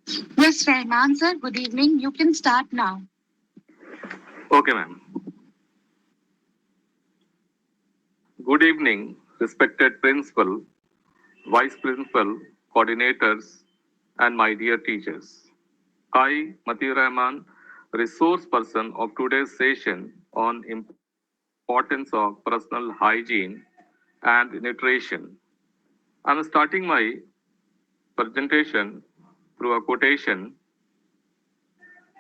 Yes, Rahman sir, good evening. You can start now. Okay, ma'am. Good evening, respected principal, vice principal, coordinators, and my dear teachers. I, Matiur Rahman, resource person of today's session on importance of personal hygiene and nutrition. I'm starting my presentation through a quotation.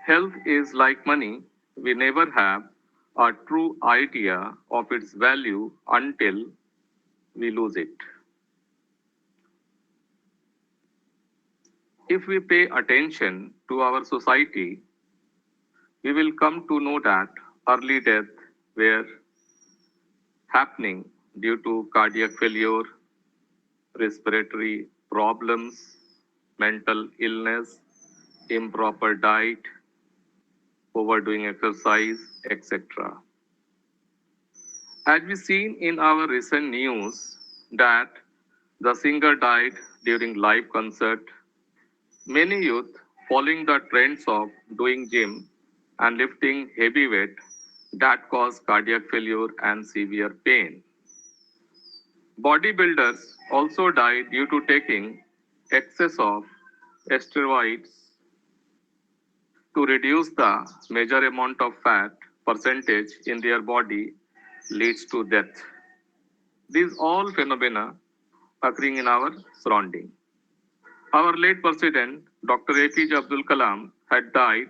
Health is like money. We never have a true idea of its value until we lose it. If we pay attention to our society, we will come to know that early death were happening due to cardiac failure, respiratory problems, mental illness, improper diet, overdoing exercise, etc. As we seen in our recent news that the singer died during live concert, many youth following the trends of doing gym and lifting heavy weight that cause cardiac failure and severe pain. Bodybuilders also die due to taking excess of steroids to reduce the major amount of fat percentage in their body leads to death. These all phenomena occurring in our surrounding. Our late President, Dr. APJ Abdul Kalam, had died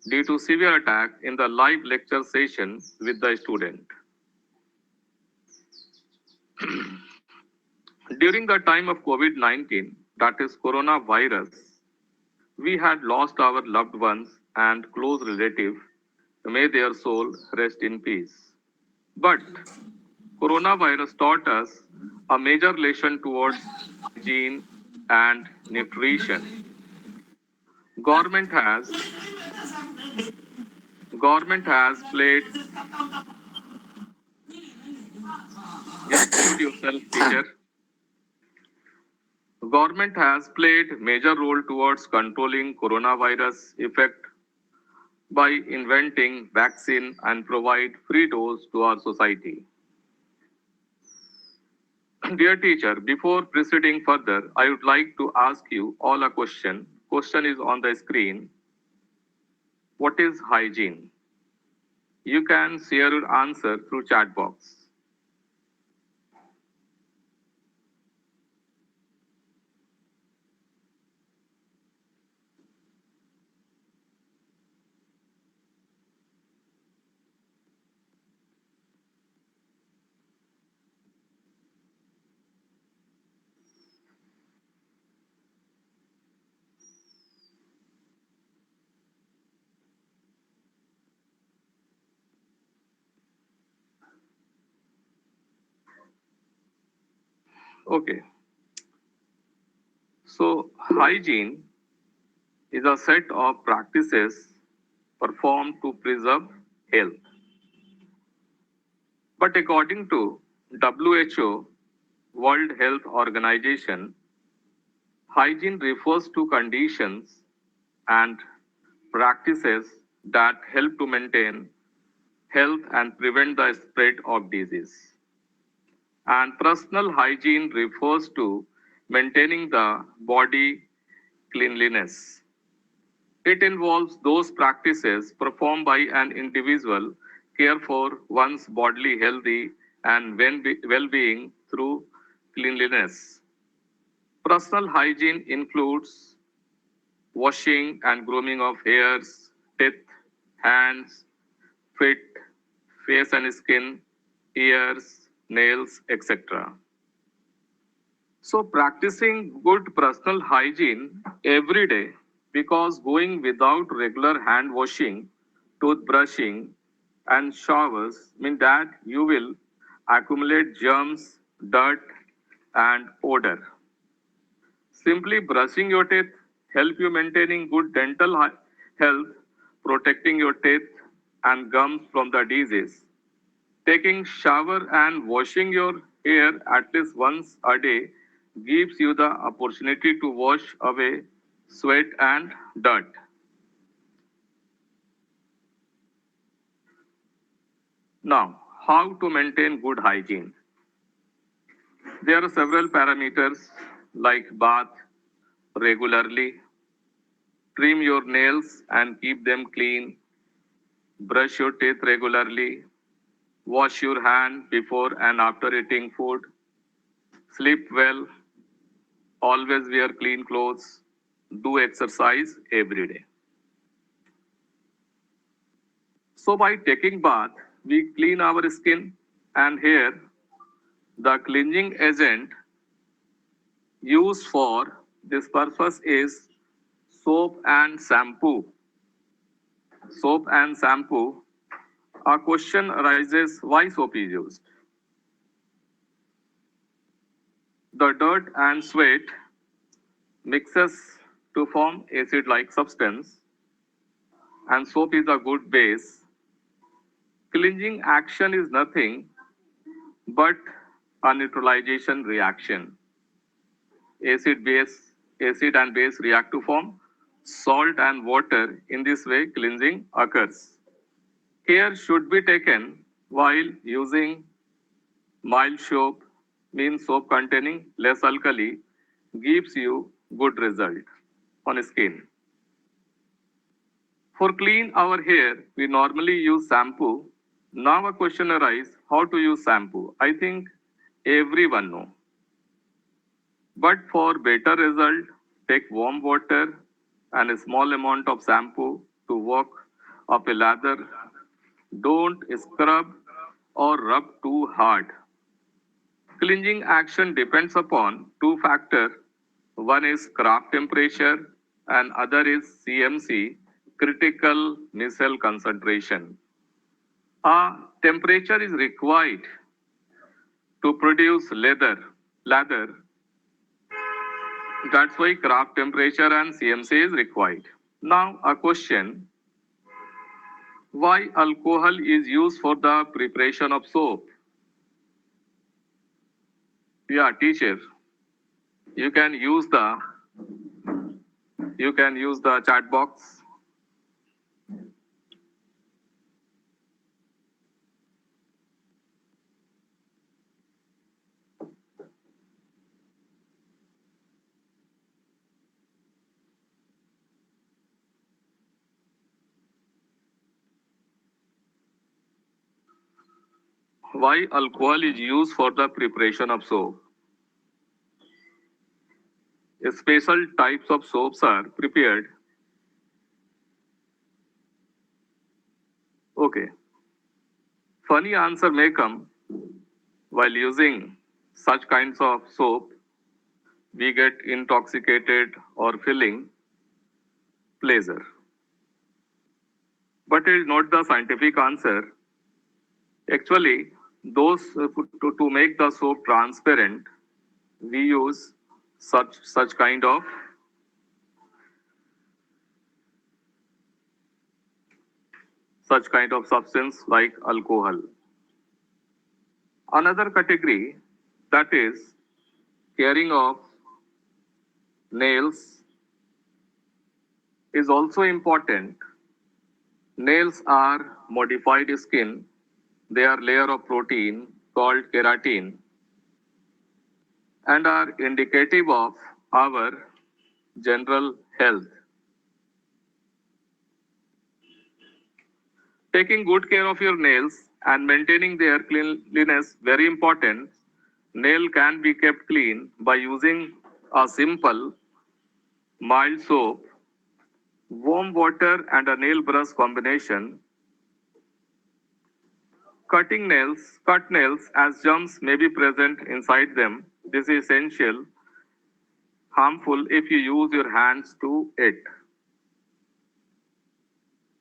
due to severe attack in the live lecture session with the student. During the time of COVID-19, that is coronavirus, we had lost our loved ones and close relative. May their soul rest in peace. But coronavirus taught us a major lesson towards hygiene and nutrition. Government has government has played. Just mute yourself, teacher. Government has played major role towards controlling coronavirus effect by inventing vaccine and provide free dose to our society. Dear teacher, before proceeding further, I would like to ask you all a question. Question is on the screen. What is hygiene? You can share your answer through chat box. Okay. So hygiene is a set of practices performed to preserve health. But according to WHO, World Health Organization, hygiene refers to conditions and practices that help to maintain health and prevent the spread of disease. And personal hygiene refers to maintaining the body cleanliness. It involves those practices performed by an individual care for one's bodily healthy and well-being through cleanliness. Personal hygiene includes washing and grooming of hairs, teeth, hands, feet, face and skin, ears, nails, etc. So, practicing good personal hygiene every day because going without regular hand washing, toothbrushing, and showers mean that you will accumulate germs, dirt, and odor. Simply brushing your teeth help you maintaining good dental health, protecting your teeth and gums from the disease. Taking shower and washing your hair at least once a day gives you the opportunity to wash away sweat, and dirt. Now, how to maintain good hygiene? There are several parameters like bath regularly, trim your nails and keep them clean, brush your teeth regularly, wash your hand before and after eating food, sleep well, always wear clean clothes, do exercise every day. So by taking bath, we clean our skin and hair. The cleansing agent used for this purpose is soap and shampoo. Soap and shampoo. A question arises why soap is used. The dirt and sweat mixes to form acid-like substance, and soap is a good base. Cleansing action is nothing but a neutralization reaction. Acid base, acid and base react to form salt and water. In this way, cleansing occurs. Care should be taken while using mild soap, means soap containing less alkali, gives you good result on skin. For clean our hair, we normally use shampoo. Now a question arises, how to use shampoo? I think everyone know. But for better result, take warm water and a small amount of shampoo to work up a lather. Don't scrub or rub too hard. Cleansing action depends upon two factors. One is craft temperature and other is CMC, critical micelle concentration. A temperature is required to produce lather. That's why craft temperature and CMC is required. Now a question, why alcohol is used for the preparation of soap? Yeah, teacher, you can use the chat box. Why alcohol is used for the preparation of soap? Special types of soaps are prepared. Okay. Funny answer may come while using such kinds of soap, we get intoxicated or feeling pleasure. But it is not the scientific answer. Actually, to make the soap transparent, we use such kind of substance like alcohol. Another category, that is caring of nails, is also important. Nails are modified skin. They are layer of protein called keratin and are indicative of our general health. Taking good care of your nails and maintaining their cleanliness very important. Nail can be kept clean by using a simple mild soap, warm water and a nail brush combination. Cut nails as germs may be present inside them. This is essential, harmful if you use your hands to it.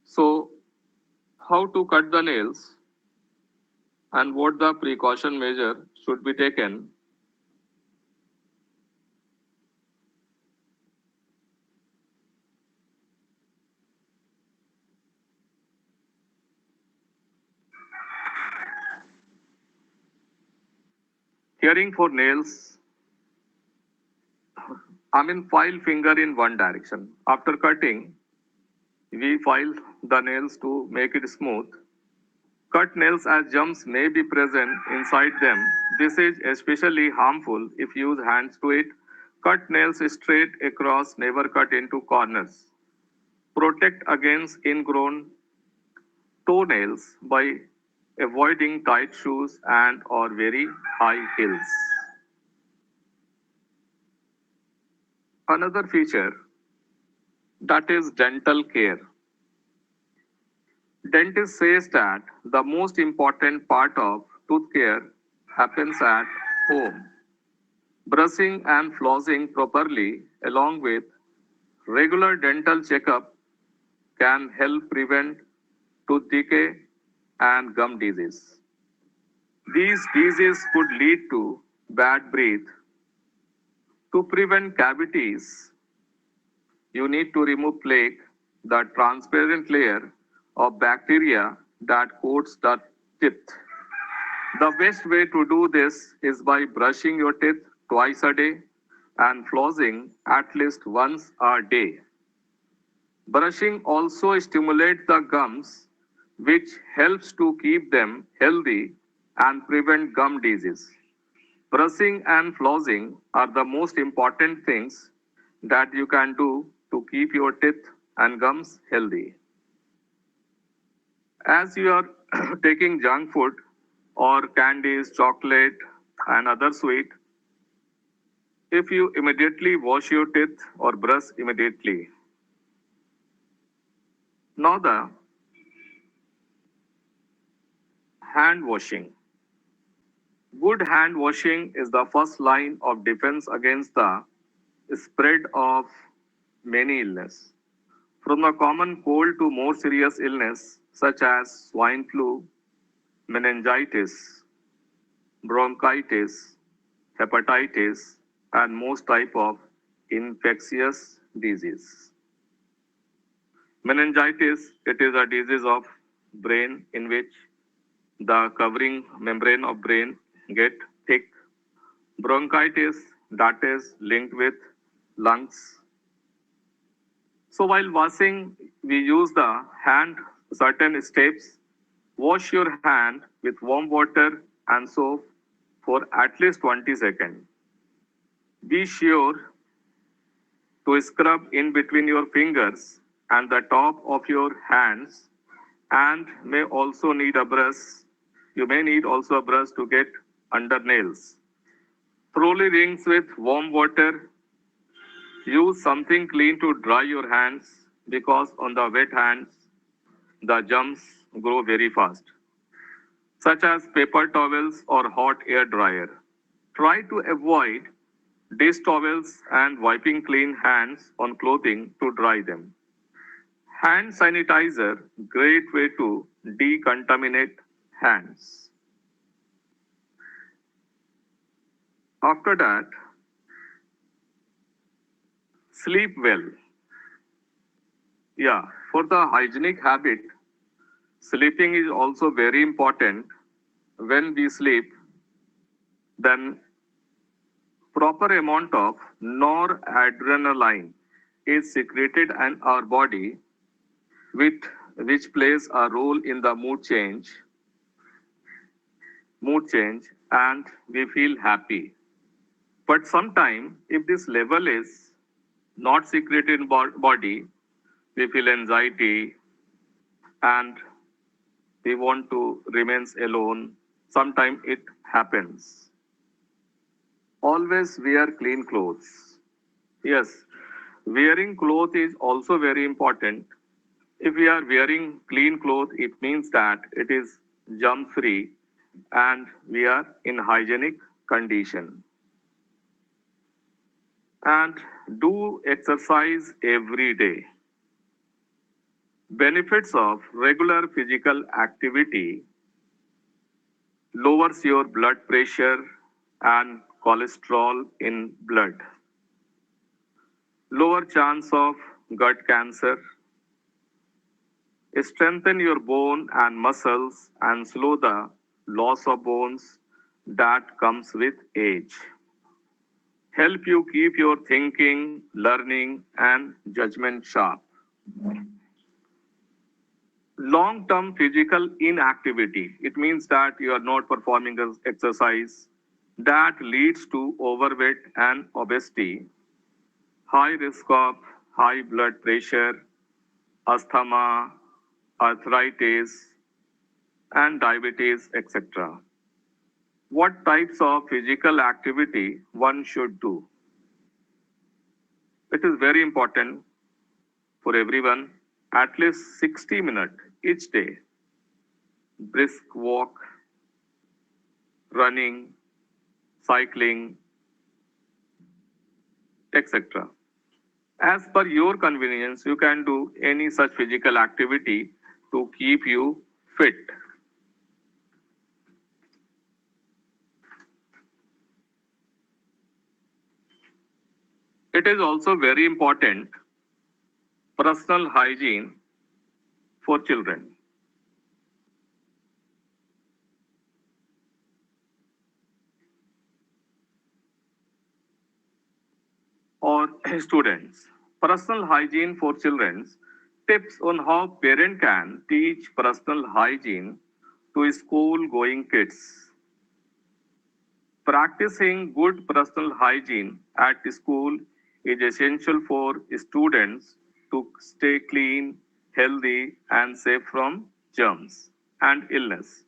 So, how to cut the nails and what the precaution measure should be taken? Caring for nails. File finger in one direction. After cutting, we file the nails to make it smooth. Cut nails as germs may be present inside them. This is especially harmful if you use hands to it. Cut nails straight across, never cut into corners. Protect against ingrown toenails by avoiding tight shoes and or very high heels. Another feature that is dental care. Dentist says that the most important part of tooth care happens at home. Brushing and flossing properly along with regular dental checkup can help prevent tooth decay and gum disease. These diseases could lead to bad breath. To prevent cavities, you need to remove plaque, the transparent layer of bacteria that coats the teeth. The best way to do this is by brushing your teeth twice a day and flossing at least once a day. Brushing also stimulates the gums, which helps to keep them healthy and prevent gum disease. Brushing and flossing are the most important things that you can do to keep your teeth and gums healthy. As you are taking junk food or candies, chocolate, and other sweet, if you immediately wash your teeth or brush immediately. Now the hand washing. Good hand washing is the first line of defense against the spread of many illness. From the common cold to more serious illness such as swine flu, meningitis, bronchitis, hepatitis, and most type of infectious disease. Meningitis, it is a disease of brain in which the covering membrane of brain get thick. Bronchitis, that is linked with lungs. So while washing, we use the hand certain steps. Wash your hand with warm water and soap for at least 20 seconds. Be sure to scrub in between your fingers and the top of your hands and may also need a brush. You may need also a brush to get under nails. Thoroughly rinse with warm water. Use something clean to dry your hands because on the wet hands, the germs grow very fast, such as paper towels or hot air dryer. Try to avoid dish towels and wiping clean hands on clothing to dry them. Hand sanitizer, great way to decontaminate hands. After that, sleep well. Yeah, for the hygienic habit, sleeping is also very important. When we sleep, then proper amount of noradrenaline is secreted in our body, with, which plays a role in the mood change, and we feel happy. But sometimes, if this level is not secreted in body, we feel anxiety and we want to remain alone. Sometimes it happens. Always wear clean clothes. Yes, wearing clothes is also very important. If we are wearing clean clothes, it means that it is germ free and we are in hygienic condition. And do exercise every day. Benefits of regular physical activity lowers your blood pressure and cholesterol in blood, lower chance of gut cancer, strengthen your bone and muscles and slow the loss of bones that comes with age. help you keep your thinking, learning, and judgment sharp. Long-term physical inactivity. It means that you are not performing exercise. That leads to overweight and obesity, high risk of high blood pressure, asthma, arthritis, and diabetes, etc. What types of physical activity one should do? It is very important for everyone, at least 60 minutes each day. Brisk walk, running, cycling, etc. As per your convenience, you can do any such physical activity to keep you fit. It is also very important personal hygiene for children or students. Personal hygiene for children. Tips on how parent can teach personal hygiene to school going kids. Practicing good personal hygiene at school is essential for students to stay clean, healthy, and safe from germs and illness.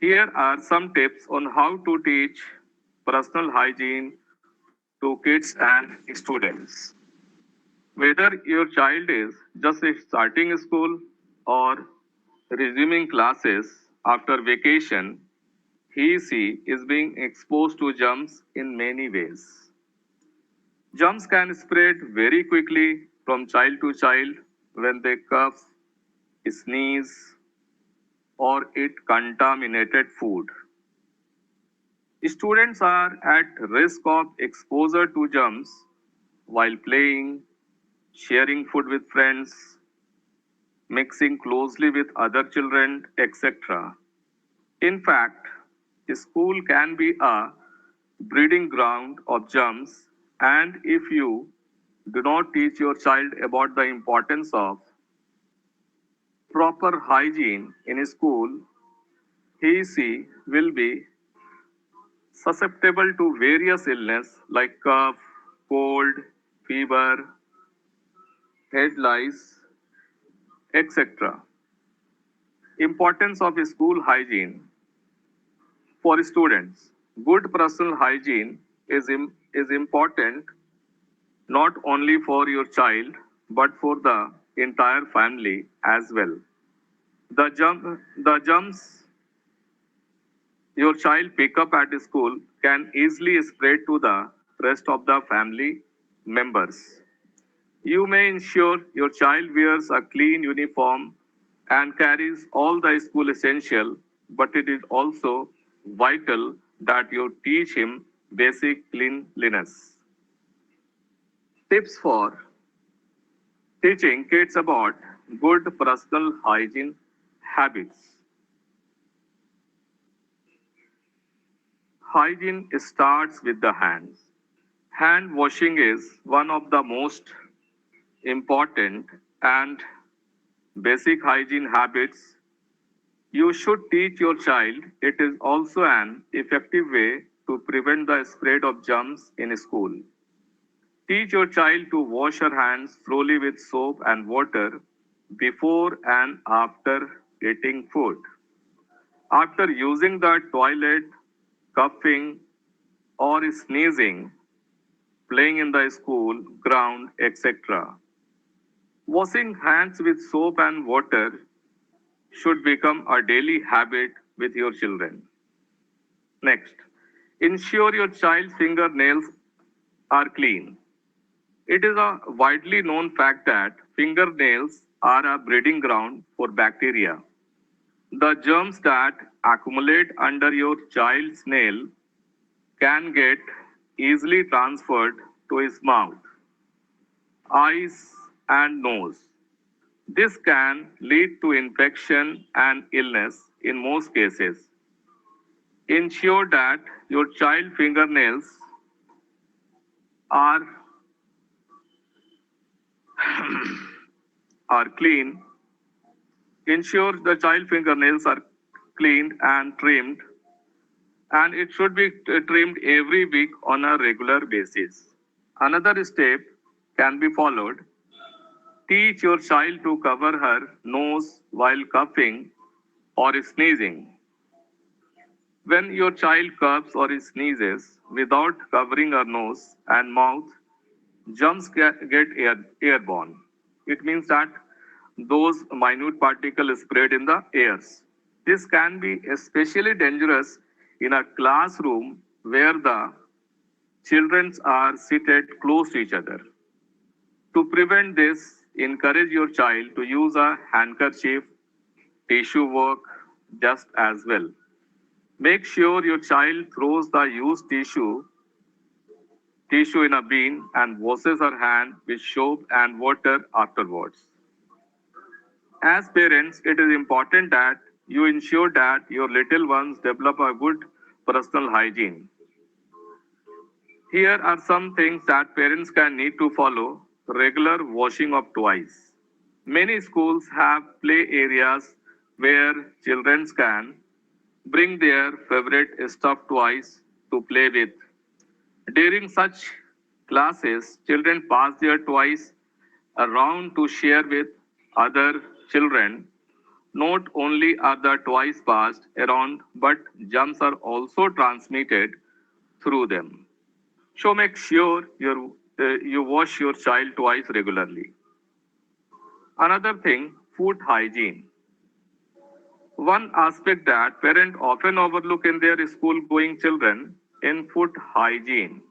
Here are some tips on how to teach personal hygiene to kids and students. Whether your child is just starting school or resuming classes after vacation, he is being exposed to germs in many ways. Germs can spread very quickly from child to child when they cough, sneeze, or eat contaminated food. Students are at risk of exposure to germs while playing, sharing food with friends, mixing closely with other children, etc. In fact, school can be a breeding ground of germs, and if you do not teach your child about the importance of proper hygiene in school, he will be susceptible to various illness like cough, cold, fever, head lice, etc. Importance of school hygiene for students. Good personal hygiene is important not only for your child but for the entire family as well. The germs your child pick up at school can easily spread to the rest of the family members. You may ensure your child wears a clean uniform and carries all the school essential, but it is also vital that you teach him basic cleanliness. Tips for teaching kids about good personal hygiene habits. Hygiene starts with the hands. Hand washing is one of the most important and basic hygiene habits you should teach your child. It is also an effective way to prevent the spread of germs in school. Teach your child to wash her hands slowly with soap and water before and after eating food. After using the toilet, coughing, or sneezing, playing in the school, ground, etc. Washing hands with soap and water should become a daily habit with your children. Next, ensure your child's fingernails are clean. It is a widely known fact that fingernails are a breeding ground for bacteria. The germs that accumulate under your child's nail can get easily transferred to his mouth, eyes, and nose. This can lead to infection and illness in most cases. Ensure that your child fingernails are are clean. Ensure the child fingernails are cleaned and trimmed, and it should be trimmed every week on a regular basis. Another step can be followed. Teach your child to cover her nose while coughing or sneezing. When your child coughs or sneezes without covering her nose and mouth, germs get airborne. It means that those minute particles spread in the airs. This can be especially dangerous in a classroom where the children are seated close to each other. To prevent this, encourage your child to use a handkerchief, tissue work just as well. Make sure your child throws the used tissue in a bin and washes her hand with soap and water afterwards. As parents, it is important that you ensure that your little ones develop a good personal hygiene. Here are some things that parents can need to follow. Regular washing of toys. Many schools have play areas where children can bring their favorite stuffed toys to play with. During such classes, children pass their toys around to share with other children. Not only are the toys passed around, but germs are also transmitted through them. So make sure you wash your child twice regularly. Another thing, food hygiene. One aspect that parents often overlook in their school going children in food hygiene.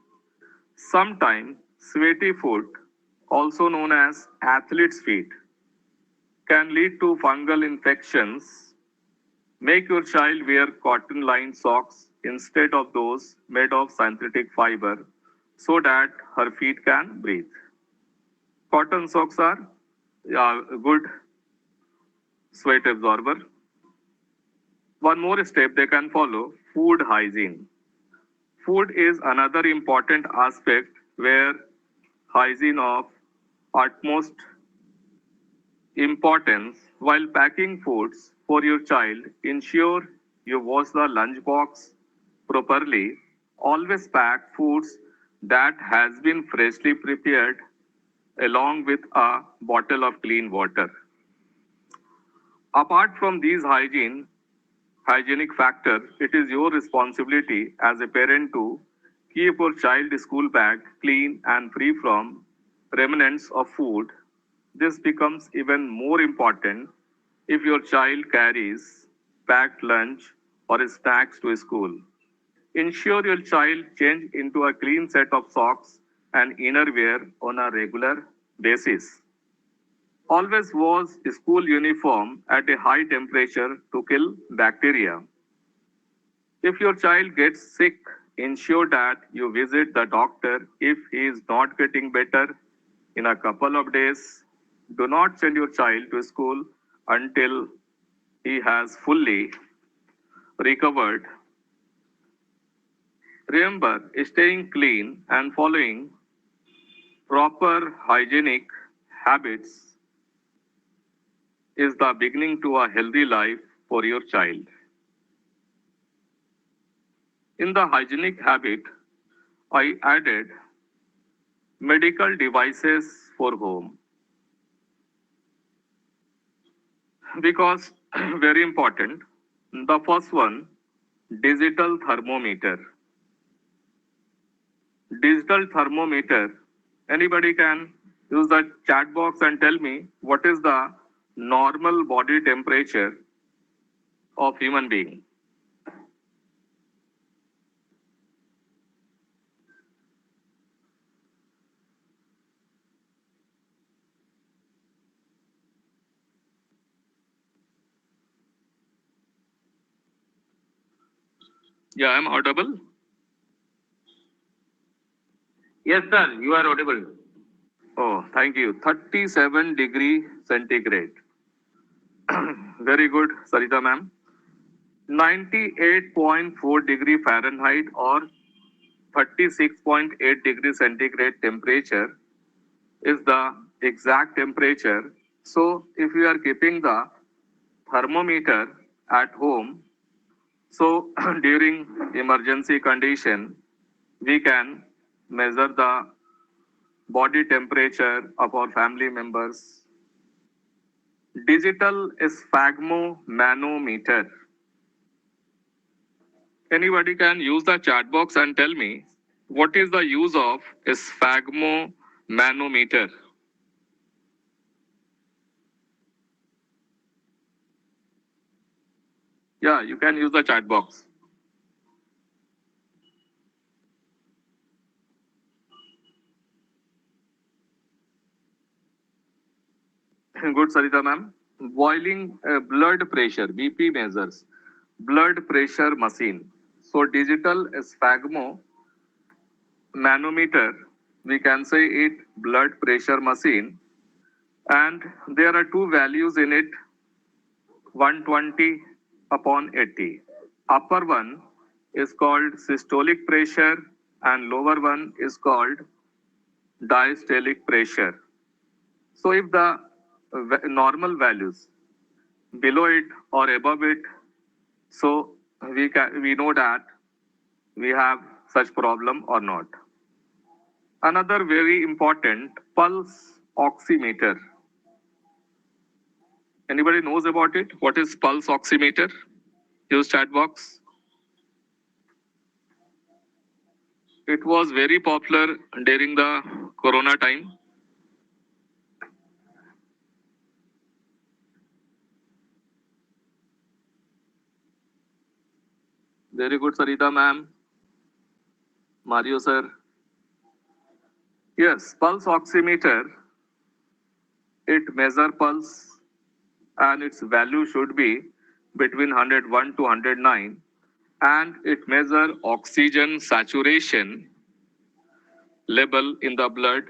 Sometimes sweaty food, also known as athlete's feet, can lead to fungal infections. Make your child wear cotton lined socks instead of those made of synthetic fiber so that her feet can breathe. Cotton socks are a good sweat absorber. One more step they can follow, food hygiene. Food is another important aspect where hygiene of utmost importance. While packing foods for your child, ensure you wash the lunchbox properly. Always pack foods that has been freshly prepared along with a bottle of clean water. Apart from these hygienic factors, it is your responsibility as a parent to keep your child's school bag clean and free from remnants of food. This becomes even more important if your child carries packed lunch or snacks to school. Ensure your child change into a clean set of socks and innerwear on a regular basis. Always wash school uniform at a high temperature to kill bacteria. If your child gets sick, ensure that you visit the doctor if he is not getting better in a couple of days. Do not send your child to school until he has fully recovered. Remember, staying clean and following proper hygienic habits is the beginning to a healthy life for your child. In the hygienic habit, I added medical devices for home because very important. The first one, digital thermometer. Digital thermometer. Anybody can use the chat box and tell me what is the normal body temperature of human being. Yeah, I'm audible. Yes, sir, you are audible. Oh, thank you. 37 degree centigrade. Very good, Sarita ma'am. 98.4 degree Fahrenheit or 36.8 degrees centigrade temperature is the exact temperature. So if we are keeping the thermometer at home, so during emergency condition, we can measure the body temperature of our family members. Digital sphygmomanometer. Anybody can use the chat box and tell me what is the use of sphygmomanometer? Yeah, you can use the chat box. Good, Sarita ma'am. Boiling blood pressure, BP measures, blood pressure machine. So digital sphygmomanometer, we can say it blood pressure machine, and there are two values in it, 120 upon 80. Upper one is called systolic pressure and lower one is called diastolic pressure. So if the normal values below it or above it, so we know that we have such problem or not. Another very important pulse oximeter. Anybody knows about it? What is pulse oximeter? Use chat box. It was very popular during the corona time. Very good, Sarita ma'am. Mario sir. Yes, pulse oximeter, it measure pulse and its value should be between 101 to 109 and it measure oxygen saturation level in the blood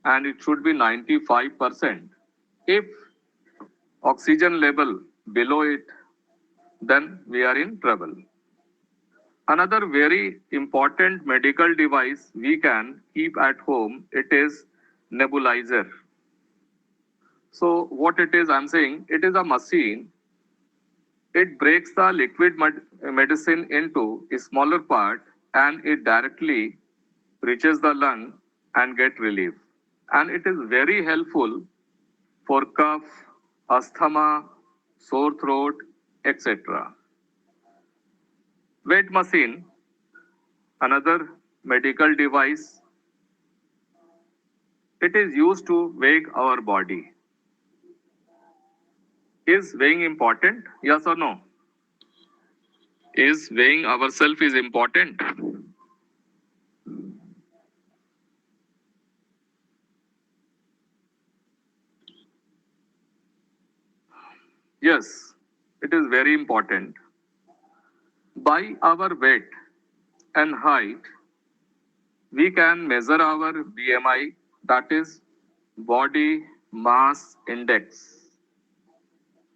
and it should be 95%. If oxygen level below it, then we are in trouble. Another very important medical device we can keep at home, it is nebulizer. So what it is, I'm saying, it is a machine. It breaks the liquid medicine into a smaller part and it directly reaches the lung and get relief. And it is very helpful for cough, asthma, sore throat, etc. Weight machine, another medical device, it is used to weigh our body. Is weighing important? Yes or no? Is weighing ourselves is important? Yes, it is very important. By our weight and height, we can measure our BMI, that is body mass index.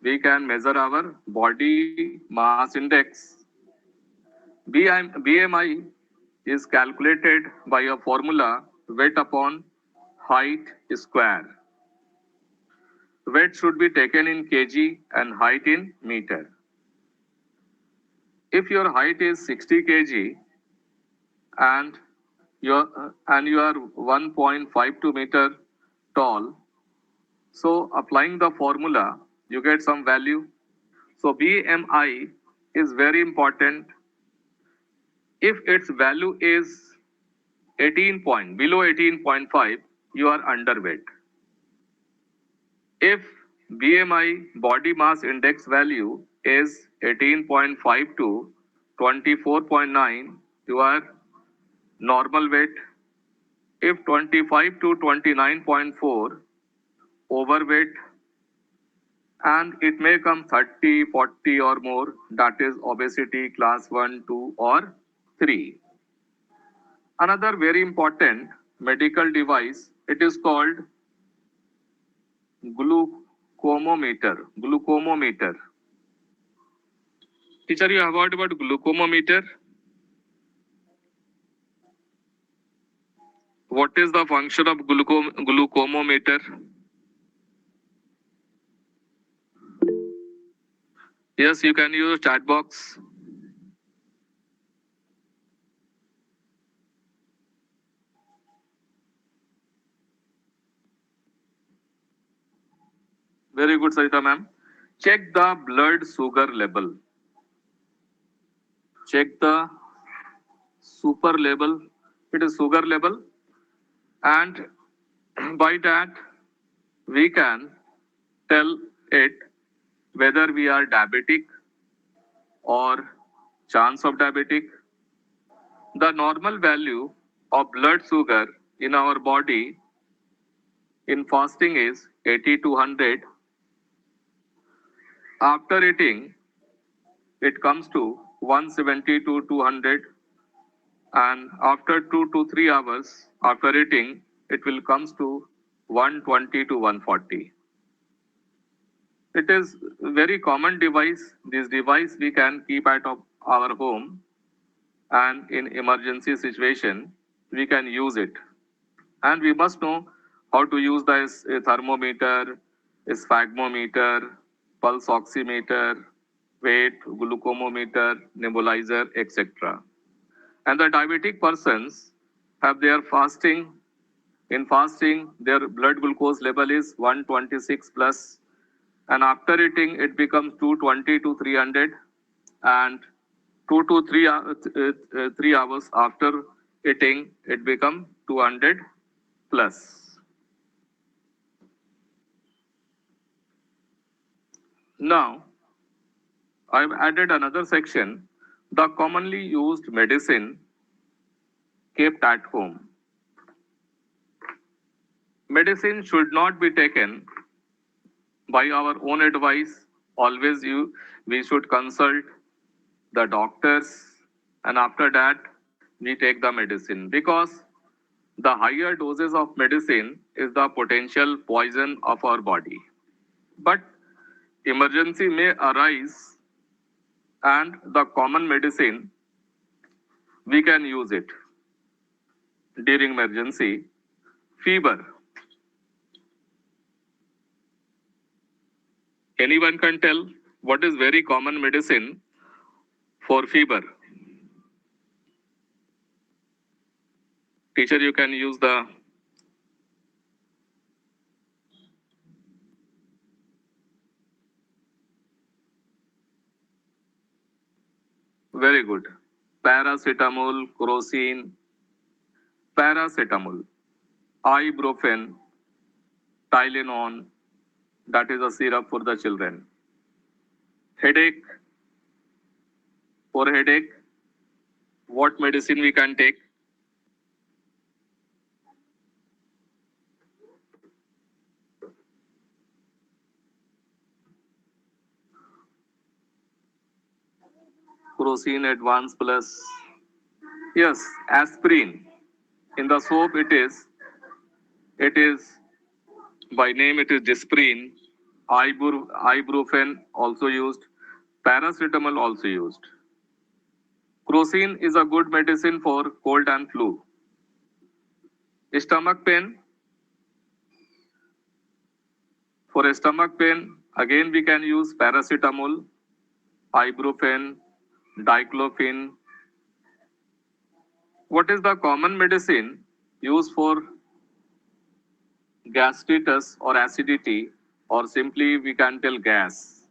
We can measure our body mass index. BMI is calculated by a formula weight upon height square. Weight should be taken in kg and height in meter. If your height is 60 kg and you are 1.52 meter tall, so applying the formula, you get some value. So BMI is very important. If its value is 18 point, below 18.5, you are underweight. If BMI body mass index value is 18.5 to 24.9, you are normal weight. If 25 to 29.4, overweight, and it may come 30, 40 or more, that is obesity class 1, 2 or 3. Another very important medical device, it is called glucometer. Glucometer. Teacher, you have heard about glucometer? What is the function of glucometer? Yes, you can use chat box. Very good, Sarita ma'am. Check the blood sugar level. Check the super level. It is sugar level, and by that we can tell it whether we are diabetic or chance of diabetic. The normal value of blood sugar in our body in fasting is 80 to 100. After eating, it comes to 170 to 200, and after 2 to 3 hours after eating, it will comes to 120 to 140. It is a very common device. This device we can keep at our home, and in emergency situation we can use it. And we must know how to use the thermometer, sphygmometer, pulse oximeter, weight, glucometer, nebulizer, etc. And the diabetic persons have their fasting. In fasting, their blood glucose level is 126 plus, and after eating, it becomes 220 to 300, and 2 to 3 hours after eating, it becomes 200 plus. Now, I've added another section, the commonly used medicine kept at home. Medicine should not be taken by our own advice. Always we should consult the doctors, and after that we take the medicine, because the higher doses of medicine is the potential poison of our body. But emergency may arise, and the common medicine we can use it during emergency. Fever. Anyone can tell what is very common medicine for fever? Teacher, you can use the very good. Paracetamol, crocin, paracetamol, ibuprofen, Tylenol, that is a syrup for the children. Headache, for headache, what medicine we can take? Crocin Advance Plus. Yes, aspirin. In the soap it is by name it is Disprin. Ibuprofen also used. Paracetamol also used. Crocin is a good medicine for cold and flu. Stomach pain. For stomach pain, again we can use paracetamol, ibuprofen, diclofenac. What is the common medicine used for gastritis or acidity, or simply we can tell gas?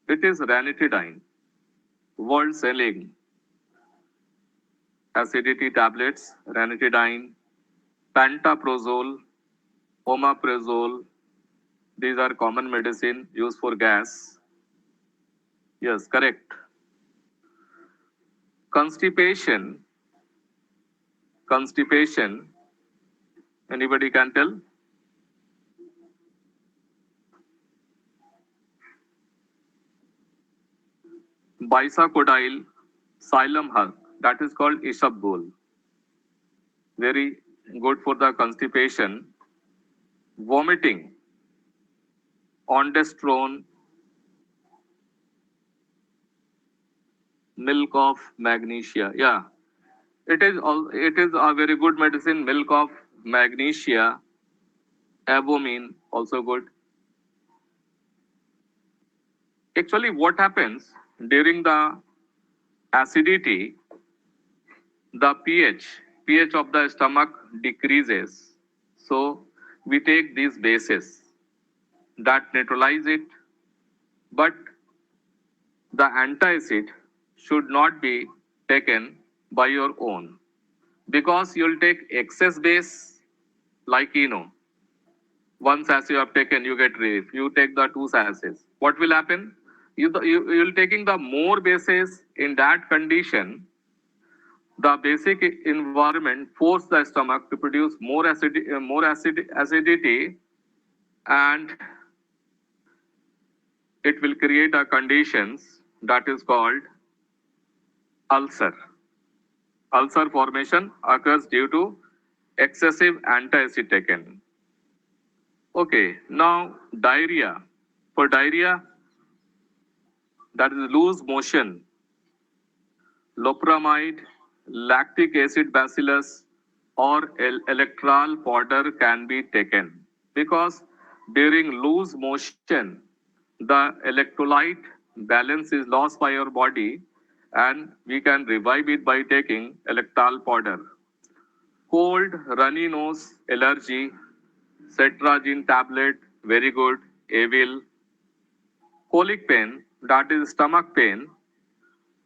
It is ranitidine. World selling acidity tablets, ranitidine, pantoprazole, omeprazole. These are common medicine used for gas. Yes, correct. Constipation. Constipation. Anybody can tell? Bisacodyl xylem hug. That is called isabgol. Very good for the constipation. Vomiting. Ondansetron, Milk of magnesia. Yeah, it is a very good medicine. Milk of magnesia, albumin, also good. Actually, what happens during the acidity, the pH of the stomach decreases. So we take these bases that neutralize it, but the antacid should not be taken by your own because you'll take excess base like one sachet you have taken, you get relief. You take the two sachets. What will happen? You'll taking the more bases in that condition. The basic environment force the stomach to produce acidity, and it will create a conditions that is called ulcer. Ulcer formation occurs due to excessive antacid taken. Okay, now diarrhea. For diarrhea, that is loose motion, loperamide, lactic acid bacillus, or electral powder can be taken because during loose motion, the electrolyte balance is lost by your body and we can revive it by taking electral powder. Cold, runny nose, allergy, cetrazine tablet, very good, Avil. Colic pain, that is stomach pain,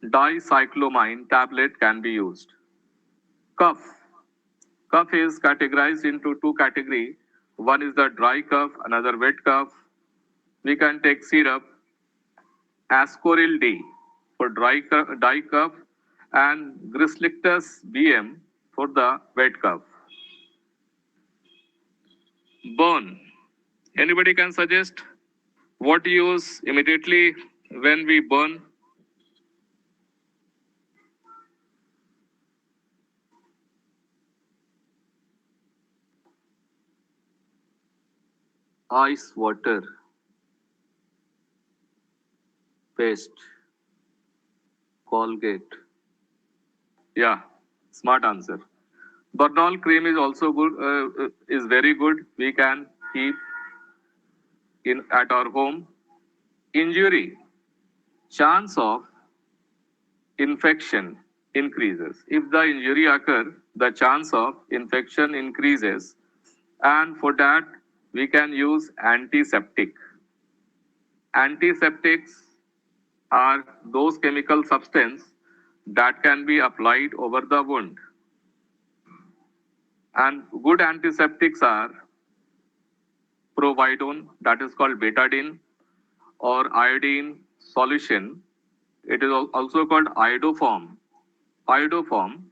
dicyclomine tablet can be used. Cough. Cough is categorized into two categories. One is the dry cough, another wet cough. We can take syrup, Ascoril D for dry cough, and Grislictus BM for the wet cough. Burn. Anybody can suggest what to use immediately when we burn? Ice water, paste, Colgate. Yeah, smart answer. Bernal cream is also good. Is very good. We can keep in at our home. Injury, chance of infection increases. If the injury occur, the chance of infection increases, and for that we can use antiseptic. Antiseptics are those chemical substance that can be applied over the wound. And good antiseptics are providone, that is called betadine, or iodine solution. It is also called iodoform. Iodoform,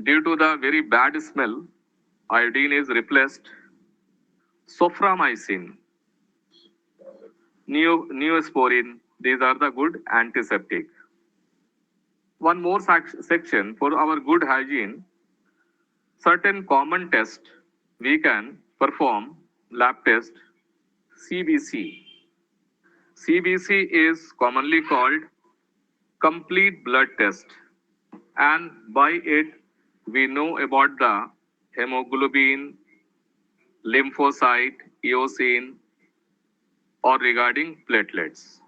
due to the very bad smell, iodine is replaced. Soframycin, neosporin, these are the good antiseptic. One more section for our good hygiene. Certain common tests we can perform, lab test, CBC. CBC is commonly called complete blood test, and by it we know about the hemoglobin, lymphocyte, eosin, or regarding platelets.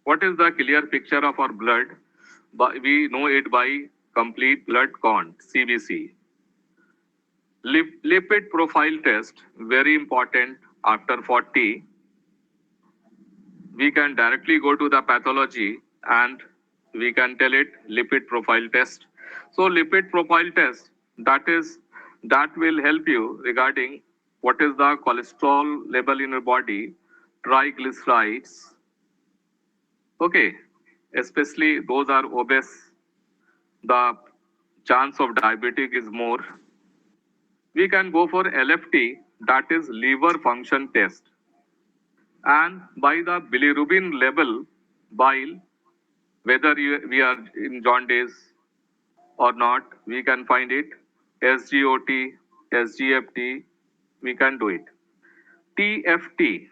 What is the clear picture of our blood? We know it by complete blood count, CBC. Lipid profile test, very important. After 40, we can directly go to the pathology and we can tell it lipid profile test. So lipid profile test, that will help you regarding what is the cholesterol level in your body, triglycerides. Okay, especially those are obese, the chance of diabetic is more. We can go for LFT, that is liver function test. And by the bilirubin level, bile, whether we are in jaundice or not, we can find it. SGOT, SGFT, we can do it. TFT,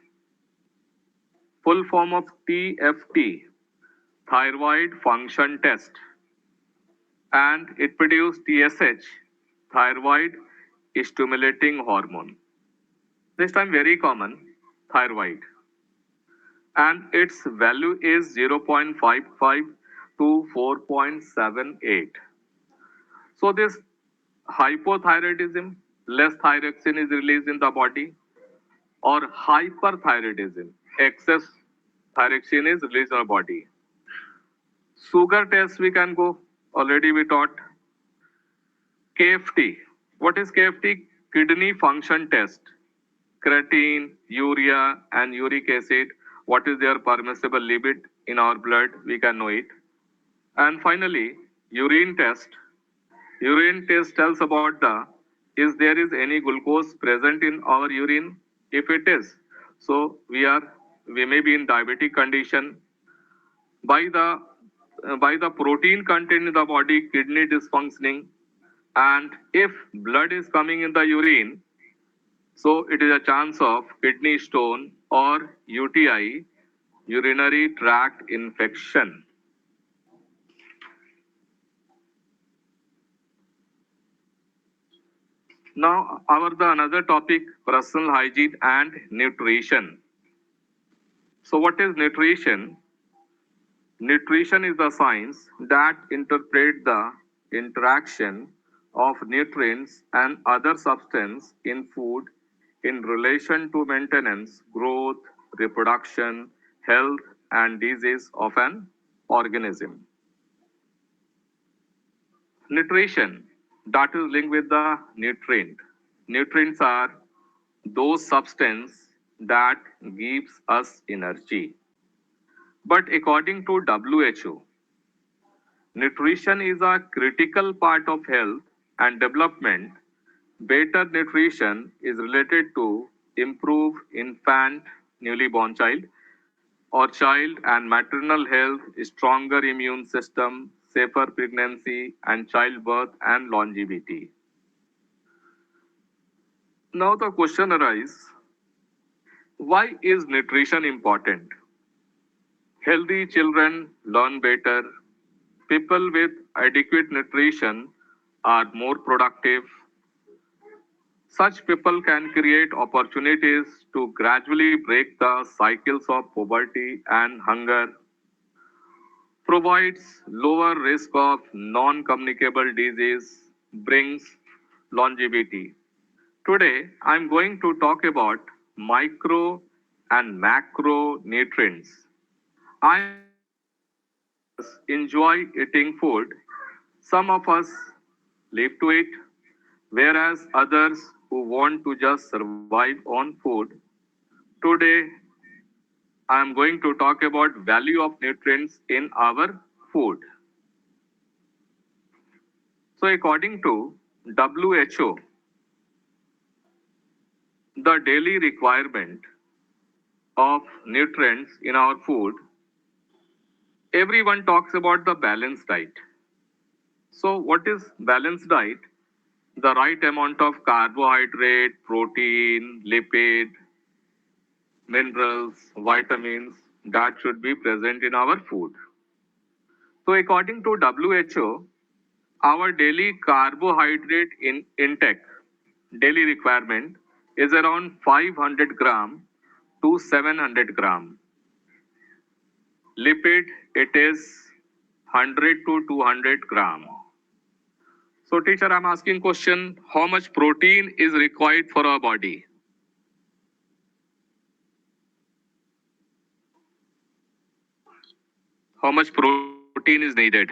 full form of TFT, thyroid function test, and it produced TSH, thyroid stimulating hormone. This time very common, thyroid, and its value is 0.55 to 4.78. So this hypothyroidism, less thyroxine is released in the body, or hyperthyroidism, excess thyroxine is released in the body. Sugar test we can go, already we taught. KFT. What is KFT? Kidney function test. Creatine, urea, and uric acid. What is their permissible limit in our blood? We can know it. And finally, urine test. Urine test tells about the is there is any glucose present in our urine. If it is, so we may be in diabetic condition. By the protein content in the body, kidney dysfunctioning, and if blood is coming in the urine, so it is a chance of kidney stone or UTI, urinary tract infection. Now, the another topic, personal hygiene and nutrition. So, what is nutrition? Nutrition is the science that interprets the interaction of nutrients and other substances in food in relation to maintenance, growth, reproduction, health, and disease of an organism. Nutrition that is linked with the nutrient. Nutrients are those substances that gives us energy. But according to WHO, nutrition is a critical part of health and development. Better nutrition is related to improve infant, newly born child, or child and maternal health, stronger immune system, safer pregnancy and childbirth and longevity. Now the question arises, why is nutrition important? Healthy children learn better. People with adequate nutrition are more productive. Such people can create opportunities to gradually break the cycles of poverty and hunger, provides lower risk of non-communicable disease, brings longevity. Today, I'm going to talk about micro and macronutrients. I enjoy eating food. Some of us live to it, whereas others who want to just survive on food. Today, I am going to talk about value of nutrients in our food. So according to WHO, the daily requirement of nutrients in our food, everyone talks about the balanced diet. So what is balanced diet? The right amount of carbohydrate, protein, lipid, minerals, vitamins that should be present in our food. So according to WHO, our daily carbohydrate intake, daily requirement is around 500 gram to 700 gram. Lipid, it is 100 to 200 gram. So teacher, I'm asking question, how much protein is required for our body? How much protein is needed?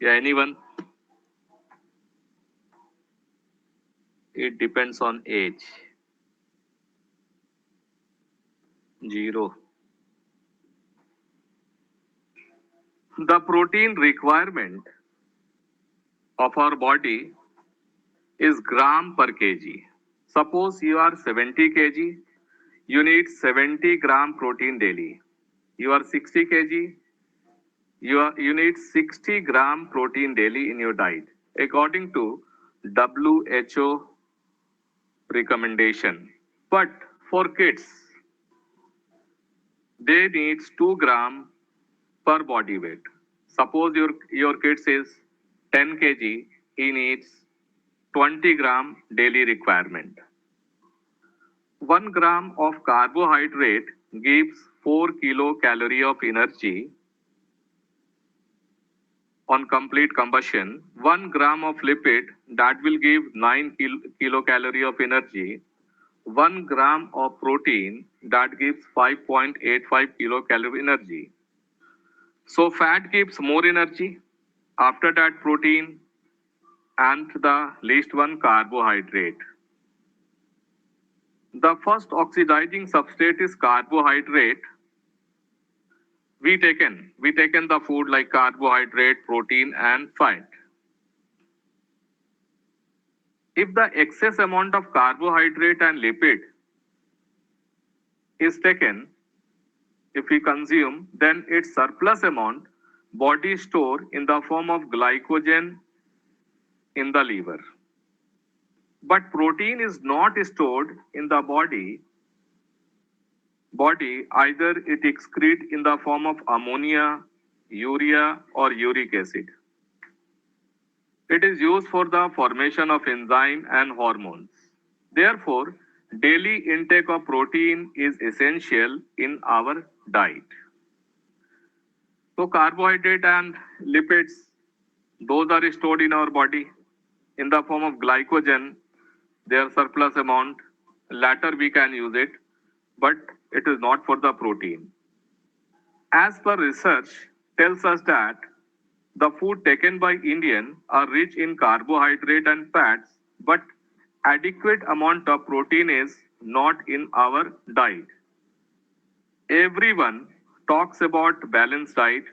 Yeah, anyone? It depends on age. Zero. The protein requirement of our body is gram per kg. Suppose you are 70 kg, you need 70 gram protein daily. You are 60 kg, you need 60 gram protein daily in your diet. According to WHO recommendation. But for kids, they needs 2 gram per body weight. Suppose your kid is 10 kg, he needs 20 gram daily requirement. 1 gram of carbohydrate gives 4 kilocalorie of energy on complete combustion. 1 gram of lipid that will give 9 kilocalorie of energy. 1 gram of protein that gives 5.85 kilocalorie energy. So fat gives more energy. After that, protein and the least one carbohydrate. The first oxidizing substrate is carbohydrate. We taken the food like carbohydrate, protein, and fat. If the excess amount of carbohydrate and lipid is taken, if we consume, then its surplus amount body store in the form of glycogen in the liver. But protein is not stored in the body. Either it excrete in the form of ammonia, urea, or uric acid. It is used for the formation of enzyme and hormones. Therefore, daily intake of protein is essential in our diet. So carbohydrate and lipids, those are stored in our body in the form of glycogen, their surplus amount. Later we can use it, but it is not for the protein. As per research tells us that the food taken by Indian are rich in carbohydrate and fats, but adequate amount of protein is not in our diet. Everyone talks about balanced diet.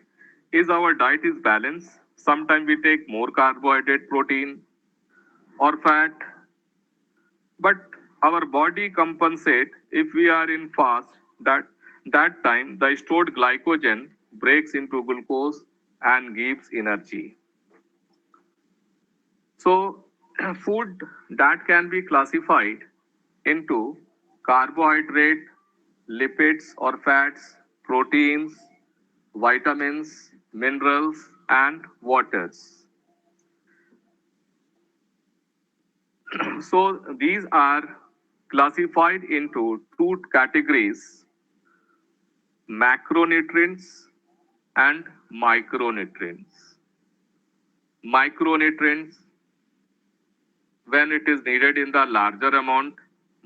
Is our diet is balanced? Sometimes we take more carbohydrate, protein, or fat, but our body compensate if we are in fast. That time the stored glycogen breaks into glucose and gives energy. So food that can be classified into carbohydrate, lipids or fats, proteins, vitamins, minerals, and waters. So these are classified into two categories: macronutrients and micronutrients. Micronutrients, when it is needed in the larger amount,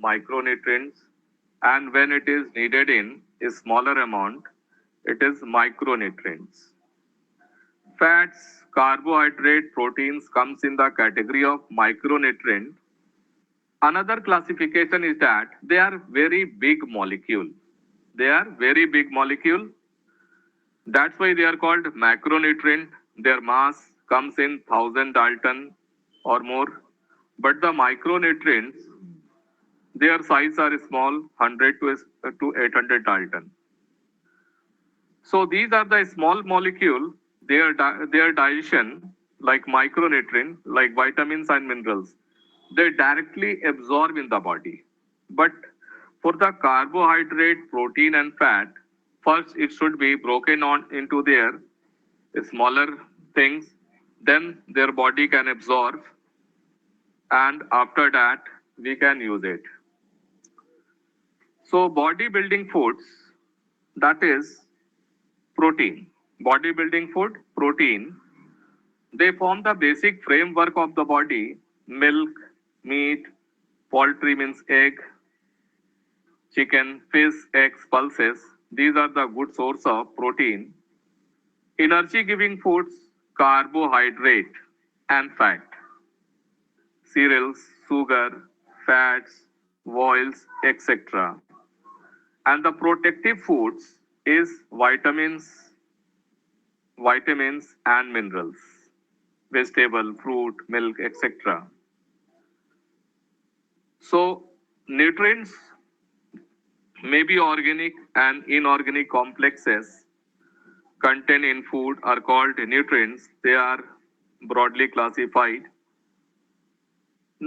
micronutrients, and when it is needed in a smaller amount, it is micronutrients. Fats, carbohydrate, proteins comes in the category of micronutrient. Another classification is that they are very big molecule. They are very big molecule. That's why they are called macronutrient. Their mass comes in 1000 Dalton or more. But the micronutrients, their size are small, 100 to 800 Dalton. So these are the small molecule, their digestion, like micronutrient, like vitamins and minerals, they directly absorb in the body. But for the carbohydrate, protein and fat, first it should be broken on into their smaller things, then their body can absorb, and after that we can use it. So bodybuilding foods, that is protein. Bodybuilding food, protein, they form the basic framework of the body. Milk, meat, poultry means egg, chicken, fish, eggs, pulses. These are the good source of protein. Energy giving foods, carbohydrate and fat. Cereals, sugar, fats, oils, etc. And the protective foods is vitamins and minerals, vegetable, fruit, milk, etc. So nutrients may be organic and inorganic complexes contained in food are called nutrients. They are broadly classified.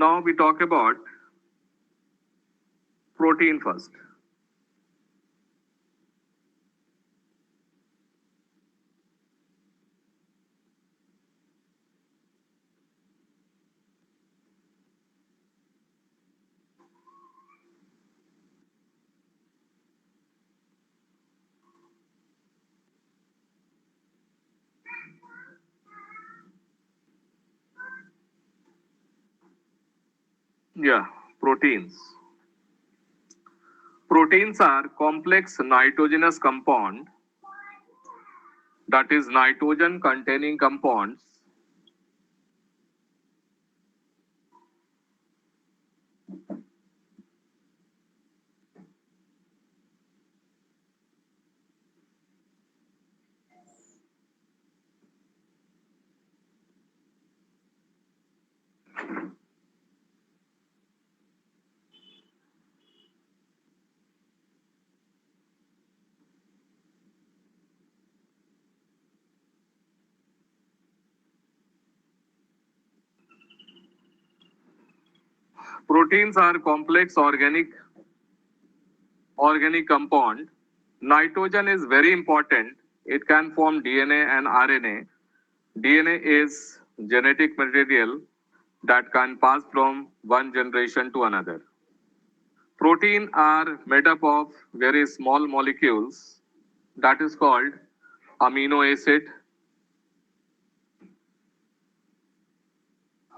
Now we talk about protein first. Yeah, proteins. Proteins are complex nitrogenous compound, that is nitrogen containing compounds Proteins are complex organic compound. Nitrogen is very important. It can form DNA and RNA. DNA is genetic material that can pass from one generation to another. Protein are made up of very small molecules that is called amino acid.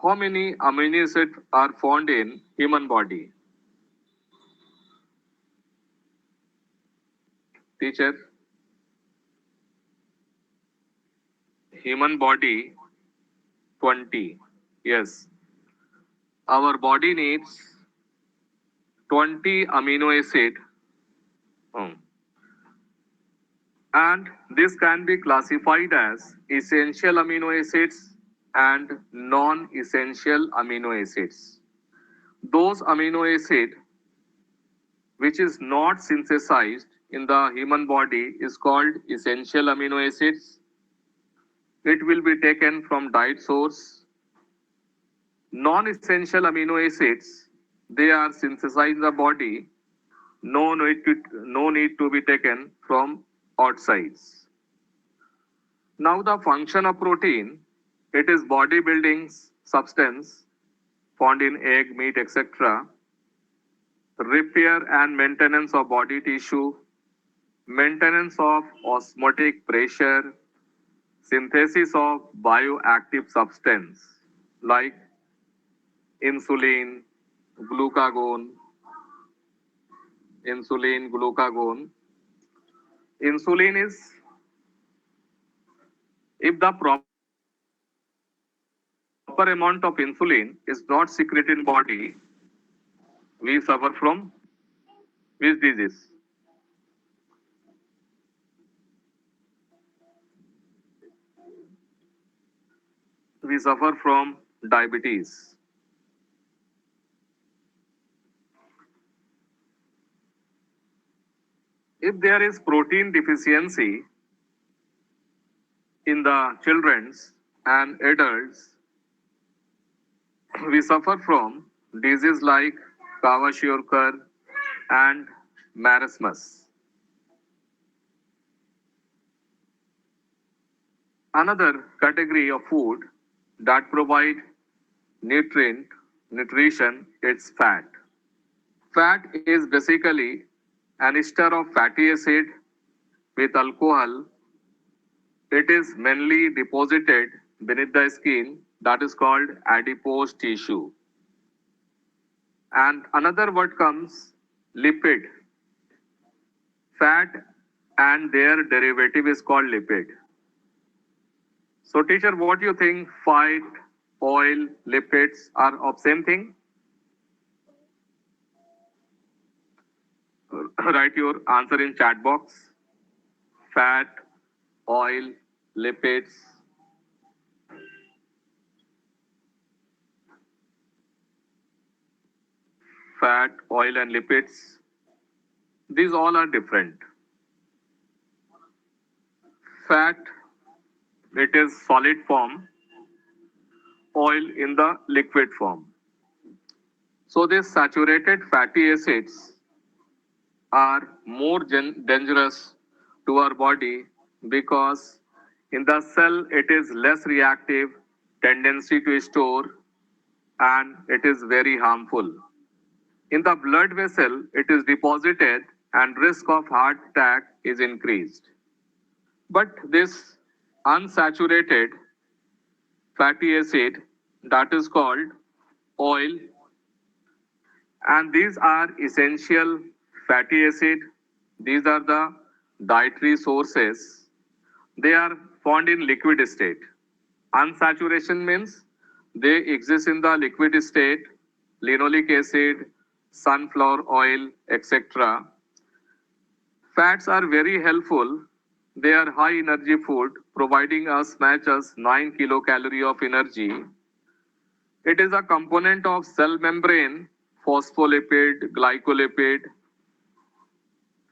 How many amino acids are found in human body? Teacher, human body 20. Yes, our body needs 20 amino acid. Hmm. And this can be classified as essential amino acids and non-essential amino acids. Those amino acid which is not synthesized in the human body is called essential amino acids. It will be taken from diet source. Non-essential amino acids, they are synthesized in the body. No need to be taken from outsides. Now the function of protein, it is body building substance found in egg, meat, etc. Repair and maintenance of body tissue, maintenance of osmotic pressure, synthesis of bioactive substance like insulin, glucagon, glucagon. Insulin is, if the proper amount of insulin is not secreted in body, we suffer from which disease? We suffer from diabetes. If there is protein deficiency in the children's and adults, we suffer from disease like Kwashiorkor and marasmus. Another category of food that provide nutrition is fat. Fat is basically an ester of fatty acid with alcohol. It is mainly deposited beneath the skin, that is called adipose tissue. And another word comes lipid. Fat and their derivative is called lipid. So teacher, what do you think fat, oil, lipids are of same thing? Write your answer in chat box. Fat, oil, lipids. Fat, oil and lipids. These all are different. Fat, it is solid form, oil in the liquid form. So these saturated fatty acids are more dangerous to our body because in the cell it is less reactive tendency to store and it is very harmful. In the blood vessel it is deposited and risk of heart attack is increased. But this unsaturated fatty acid that is called oil, and these are essential fatty acid. These are the dietary sources. They are found in liquid state. Unsaturation means they exist in the liquid state, linoleic acid, sunflower oil, etc. Fats are very helpful. They are high energy food, providing us much as 9 kilocalorie of energy. It is a component of cell membrane, phospholipid, glycolipid.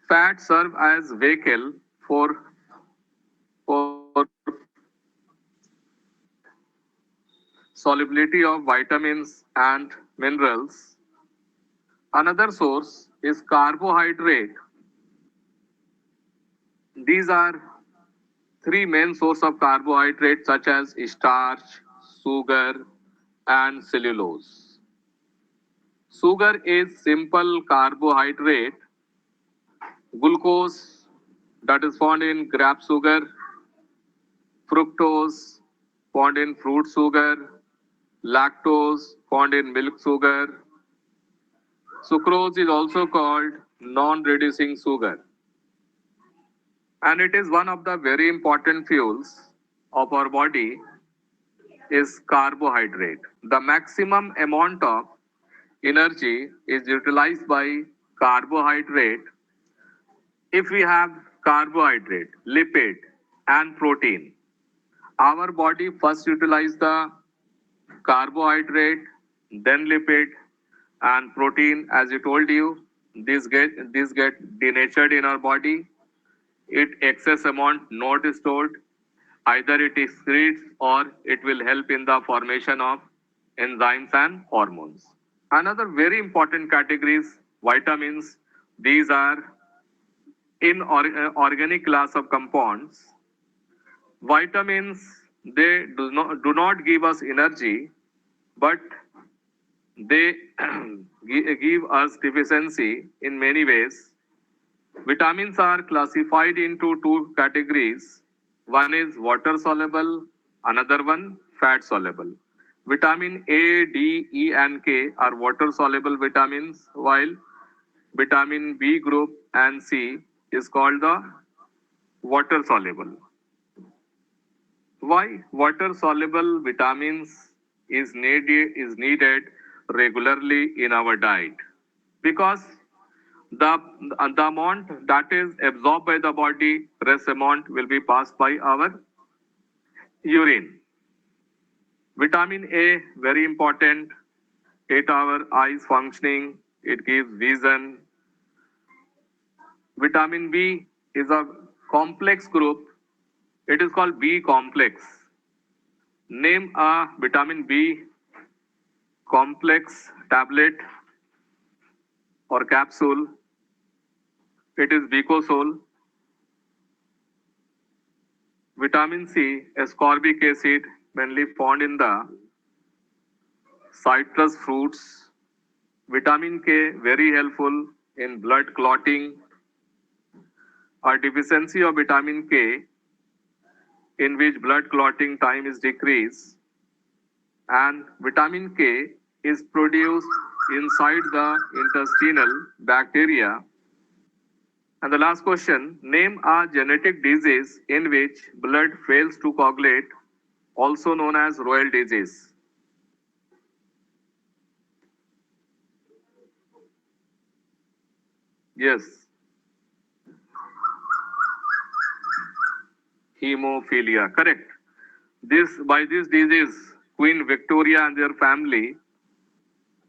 Fats serve as vehicle for solubility of vitamins and minerals. Another source is carbohydrate. These are three main sources of carbohydrate such as starch, sugar, and cellulose. Sugar is simple carbohydrate. Glucose that is found in grape sugar, fructose found in fruit sugar, lactose found in milk sugar. Sucrose is also called non-reducing sugar, and it is one of the very important fuels of our body is carbohydrate. The maximum amount of energy is utilized by carbohydrate if we have carbohydrate, lipid, and protein. Our body first utilize the carbohydrate, then lipid, and protein. As I told you, these get denatured in our body. It excess amount not stored. Either it excretes or it will help in the formation of enzymes and hormones. Another very important category is vitamins. These are in organic class of compounds. Vitamins, they do not give us energy, but they give us deficiency in many ways. Vitamins are classified into two categories. One is water soluble, another one fat soluble. Vitamin A, D, E, and K are water soluble vitamins, while vitamin B group and C is called the water soluble. Why water soluble vitamins is needed regularly in our diet? Because the, the amount that is absorbed by the body, rest amount will be passed by our urine. Vitamin A, very important. It our eyes functioning, it gives vision. Vitamin B is a complex group. It is called B complex. Name a vitamin B complex tablet or capsule. It is Bicosol. Vitamin C, ascorbic acid, mainly found in the citrus fruits. Vitamin K, very helpful in blood clotting. A deficiency of vitamin K, in which blood clotting time is decreased, and vitamin K is produced inside the intestinal bacteria. And the last question, name a genetic disease in which blood fails to coagulate, also known as royal disease. Yes, hemophilia, correct. By this disease, Queen Victoria and their family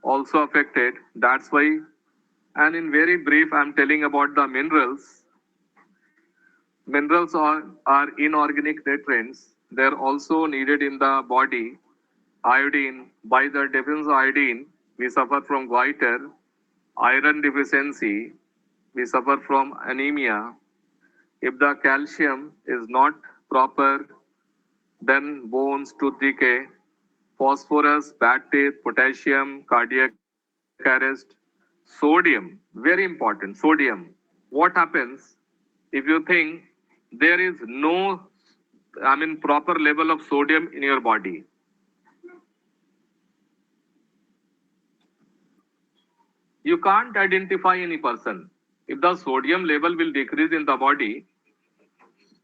also affected. That's why, and in very brief, I'm telling about the minerals. Minerals are inorganic nutrients. They're also needed in the body. Iodine, by the definition of iodine, we suffer from goiter, iron deficiency, we suffer from anemia. If the calcium is not proper, then bones, tooth decay, phosphorus, bad teeth, potassium, cardiac arrest, sodium, very important, sodium. What happens if you think there is no, proper level of sodium in your body? You can't identify any person. If the sodium level will decrease in the body,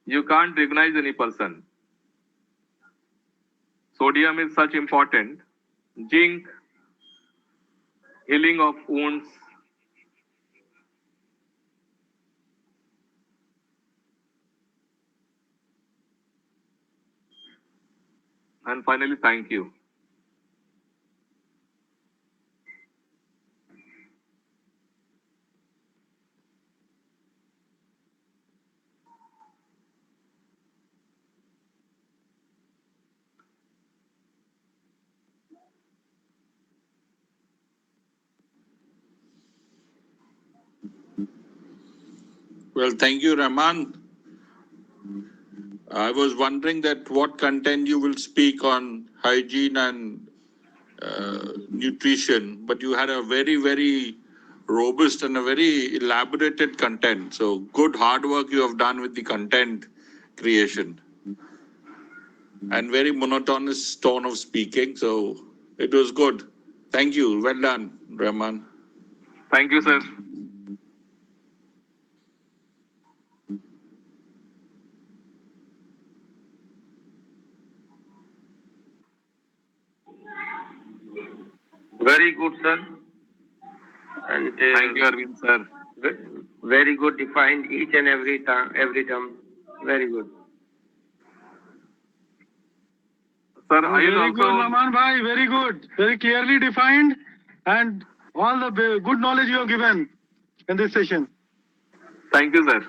you can't recognize any person. Sodium is such important. Zinc, healing of wounds. And finally, thank you. Well, thank you, Rahman. I was wondering that what content you will speak on hygiene and nutrition, but you had a very, very robust and a very elaborated content. So good hard work you have done with the content creation and very monotonous tone of speaking. So it was good. Thank you. Well done, Rahman. Thank you, sir. Very good, sir. And Thank you, Arvind, sir. very good defined each and every term. Very good. Sir, Oh, I will very good, also. Rahman bhai. Very good. Very clearly defined, and all the good knowledge you have given in this session. Thank you, sir.